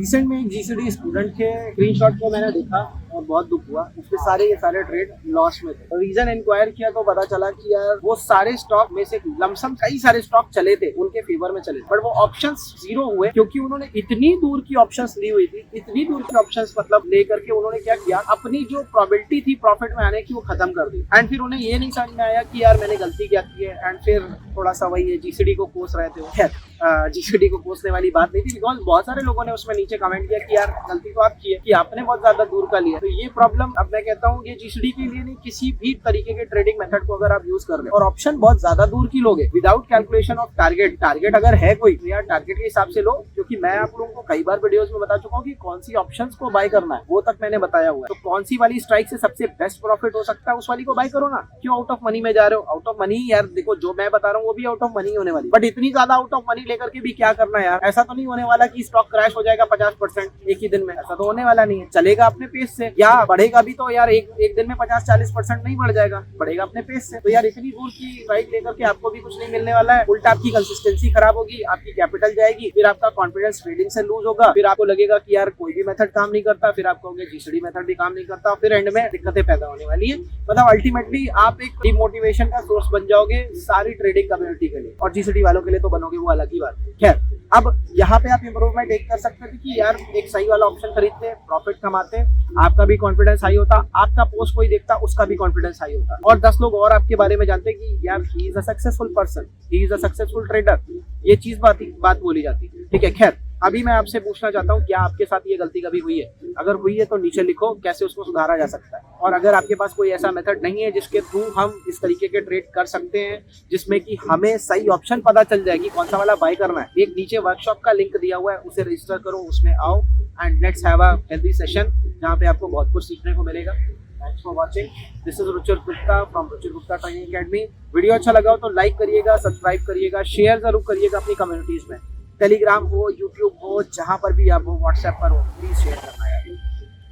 Recent में एक GCD student के स्क्रीनशॉट को मैंने देखा और बहुत दुख हुआ। उसके सारे के सारे ट्रेड लॉस में थे। रीजन इंक्वायर किया तो पता चला कि यार वो सारे स्टॉक में से लमसम कई सारे स्टॉक चले थे, उनके फेवर में चले, बट वो ऑप्शंस जीरो हुए क्योंकि उन्होंने इतनी दूर की ऑप्शंस ली हुई थी, इतनी दूर की ऑप्शंस मतलब लेकर के उन्होंने क्या किया, अपनी जो प्रोबेबिलिटी थी प्रॉफिट में आने की वो खत्म कर दी। एंड फिर उन्हें ये नहीं समझ में आया कि यार मैंने गलती क्या की है। एंड फिर थोड़ा सा वही है, जीसीडी को कोस रहे थे। खैर जीसीडी को कोसने वाली बात नहीं थी, बिकॉज बहुत सारे लोगों ने उसमें नीचे कमेंट किया कि यार गलती तो आप की है कि आपने बहुत ज्यादा दूर का लिया। तो ये प्रॉब्लम अब मैं कहता हूँ ये जीसीडी के लिए नहीं, किसी भी तरीके के ट्रेडिंग मेथड को अगर आप यूज कर रहे और ऑप्शन बहुत ज्यादा दूर की लोगे विदाउट कैलकुलेशन ऑफ टारगेट अगर है कोई तो यार टारगेट के हिसाब से लो। क्योंकि मैं आप लोगों को कई बार वीडियोस में बता चुका हूँ कि कौन सी ऑप्शंस को बाय करना है, वो तक मैंने बताया हुआ है। तो कौन सी वाली स्ट्राइक से सबसे बेस्ट प्रॉफिट हो सकता है उस वाली को बाय करो ना। क्यों आउट ऑफ मनी में जा रहे हो? आउट ऑफ मनी यार देखो, जो मैं बता रहा हूँ वो भी आउट ऑफ मनी होने वाली, बट इतनी ज्यादा आउट ऑफ मनी लेकर के भी क्या करना यार। ऐसा तो नहीं होने वाला कि स्टॉक क्रैश हो जाएगा 50% एक ही दिन में, ऐसा तो होने वाला नहीं है। चलेगा अपने पेस से, या बढ़ेगा भी तो यार एक दिन में 50-40% नहीं बढ़ जाएगा, बढ़ेगा अपने पेस से। तो यार इतनी दूर की स्ट्राइक लेकर के आपको भी कुछ नहीं मिलने वाला है, उल्टा आपकी कंसिस्टेंसी खराब होगी, आपकी कैपिटल जाएगी, फिर आपका कॉन्फिडेंस ट्रेडिंग से लूज होगा, फिर आपको लगेगा कि यार कोई भी मेथड काम नहीं करता, फिर आप कहोगे जीसीडी मेथड भी काम नहीं करता, फिर एंड में दिक्कतें पैदा होने वाली है। मतलब अल्टीमेटली आप एक डिमोटिवेशन का सोर्स बन जाओगे सारी ट्रेडिंग कम्युनिटी के लिए, और जीसीडी वालों के लिए तो बनोगे वो अलग ही बात है। खैर, अब यहाँ पे आप इम्प्रूवमेंट एक कर सकते थे कि यार एक सही वाला ऑप्शन खरीदते, प्रॉफिट कमाते, आपका भी कॉन्फिडेंस हाई होता, आपका पोस्ट कोई देखता उसका भी कॉन्फिडेंस हाई होता, और 10 लोग और आपके बारे में जानते कि यार he is a successful person, he is a successful trader. ये चीज बात बोली जाती। ठीक है, खैर अभी मैं आपसे पूछना चाहता हूँ क्या आपके साथ ये गलती कभी हुई है? अगर हुई है तो नीचे लिखो कैसे उसको सुधारा जा सकता है। और अगर आपके पास कोई ऐसा मेथड नहीं है जिसके थ्रू हम इस तरीके के ट्रेड कर सकते हैं जिसमें कि हमें सही ऑप्शन पता चल जाएगी कौन सा वाला बाय करना है, एक नीचे वर्कशॉप का लिंक दिया हुआ है, उसे रजिस्टर करो, उसमें आओ and let's have a healthy session जहाँ पे आपको बहुत कुछ सीखने को मिलेगा। Thanks for watching. This is Ruchir Gupta from Ruchir Gupta training academy. Video अच्छा लगा हो तो लाइक करिएगा, सब्सक्राइब करिएगा, शेयर जरूर करिएगा अपनी कम्युनिटीज में, टेलीग्राम हो, यूट्यूब हो, जहां पर भी आप हो, व्हाट्सएप पर हो, प्लीज शेयर करना यार।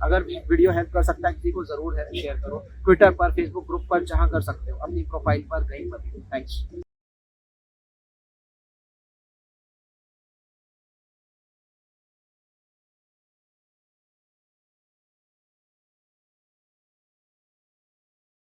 अगर वीडियो हेल्प कर सकता है किसी को जरूर है शेयर करो, ट्विटर पर, फेसबुक ग्रुप पर, जहां कर सकते हो, अपनी प्रोफाइल पर, कहीं पर भी। थैंक्स।